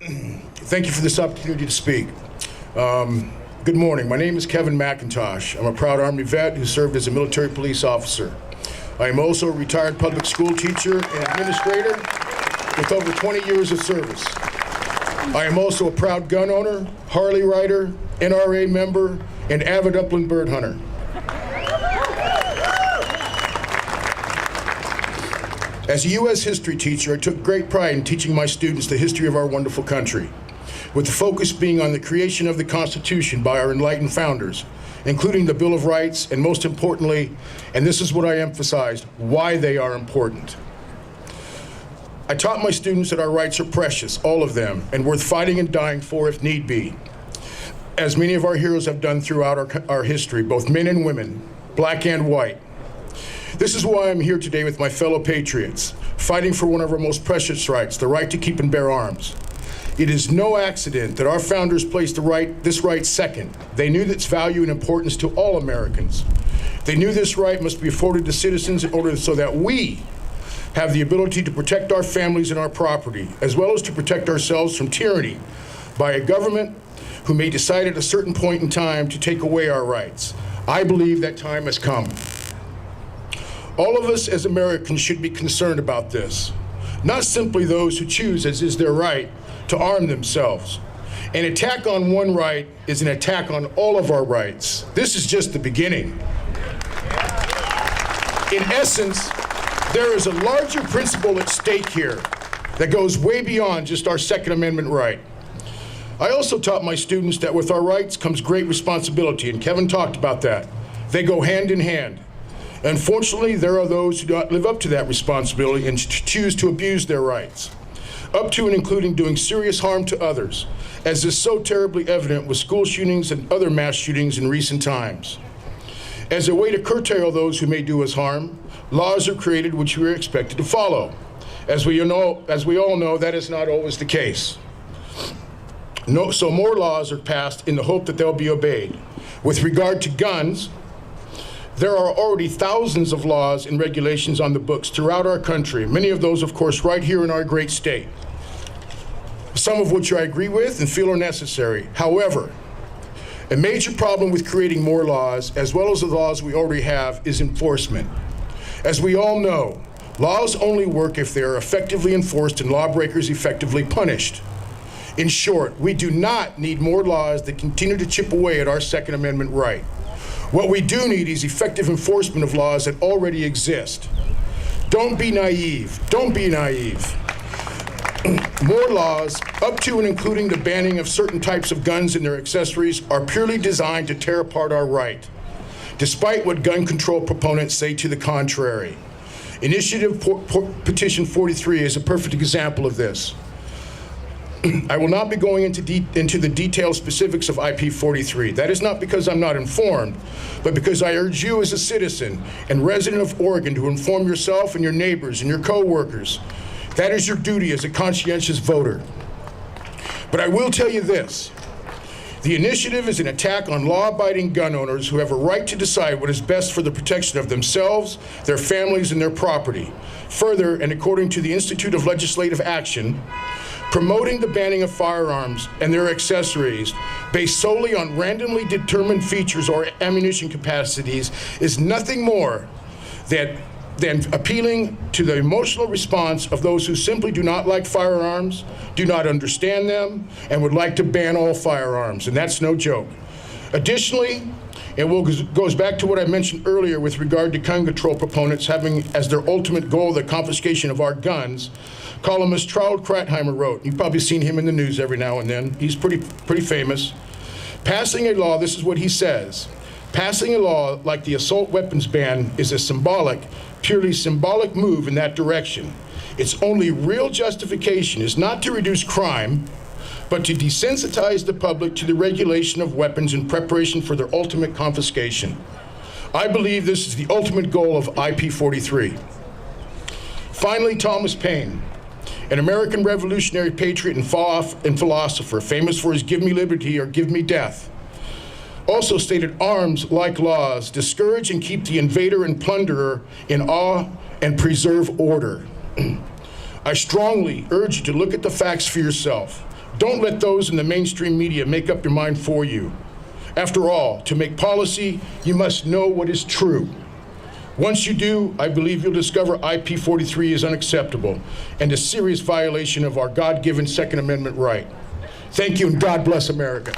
Thank you for this opportunity to speak. Good morning. My name is Kevin McIntosh. I'm a proud Army vet who served as a military police officer. I am also a retired public school teacher and administrator with over 20 years of service. I am also a proud gun owner, Harley rider, NRA member, and avid upland bird hunter. As a U.S. history teacher, I took great pride in teaching my students the history of our wonderful country, with the focus being on the creation of the Constitution by our enlightened founders, including the Bill of Rights, and most importantly, and this is what I emphasized, why they are important. I taught my students that our rights are precious, all of them, and worth fighting and dying for if need be, as many of our heroes have done throughout our history, both men and women, black and white. This is why I'm here today with my fellow patriots, fighting for one of our most precious rights, the right to keep and bear arms. It is no accident that our founders placed this right second. They knew its value and importance to all Americans. They knew this right must be afforded to citizens in order so that we have the ability to protect our families and our property, as well as to protect ourselves from tyranny by a government who may decide at a certain point in time to take away our rights. I believe that time has come. All of us as Americans should be concerned about this, not simply those who choose, as is their right, to arm themselves. An attack on one right is an attack on all of our rights. This is just the beginning. In essence, there is a larger principle at stake here that goes way beyond just our Second Amendment right. I also taught my students that with our rights comes great responsibility, and Kevin talked about that. They go hand in hand. Unfortunately, there are those who do not live up to that responsibility and choose to abuse their rights, up to and including doing serious harm to others, as is so terribly evident with school shootings and other mass shootings in recent times. As a way to curtail those who may do us harm, laws are created which we are expected to follow. As we all know, that is not always the case. So more laws are passed in the hope that they'll be obeyed. With regard to guns, there are already thousands of laws and regulations on the books throughout our country, many of those, of course, right here in our great state, some of which I agree with and feel are necessary. However, a major problem with creating more laws, as well as the laws we already have, is enforcement. As we all know, laws only work if they are effectively enforced and lawbreakers effectively punished. In short, we do not need more laws that continue to chip away at our Second Amendment right. What we do need is effective enforcement of laws that already exist. Don't be naive. Don't be naive. More laws, up to and including the banning of certain types of guns and their accessories, are purely designed to tear apart our right, despite what gun control proponents say to the contrary. Initiative Petition 43 is a perfect example of this. I will not be going into the detailed specifics of IP 43. That is not because I'm not informed, but because I urge you as a citizen and resident of Oregon to inform yourself and your neighbors and your co-workers. That is your duty as a conscientious voter. But I will tell you this. The initiative is an attack on law-abiding gun owners who have a right to decide what is best for the protection of themselves, their families, and their property. Further, and according to the Institute of Legislative Action, promoting the banning of firearms and their accessories based solely on randomly determined features or ammunition capacities is nothing more than appealing to the emotional response of those who simply do not like firearms, do not understand them, and would like to ban all firearms, and that's no joke. Additionally, it goes back to what I mentioned earlier with regard to gun control proponents having as their ultimate goal the confiscation of our guns. Columnist Charles Kratheimer wrote, you've probably seen him in the news every now and then, he's pretty famous. Passing a law, this is what he says, passing a law like the assault weapons ban is a purely symbolic move in that direction. Its only real justification is not to reduce crime, but to desensitize the public to the regulation of weapons in preparation for their ultimate confiscation. I believe this is the ultimate goal of IP 43. Finally, Thomas Paine, an American revolutionary patriot and philosopher, famous for his "Give me liberty or give me death," also stated, "Arms, like laws, discourage and keep the invader and plunderer in awe and preserve order." I strongly urge you to look at the facts for yourself. Don't let those in the mainstream media make up your mind for you. After all, to make policy, you must know what is true. Once you do, I believe you'll discover IP43 is unacceptable and a serious violation of our God-given Second Amendment right. Thank you, and God bless America.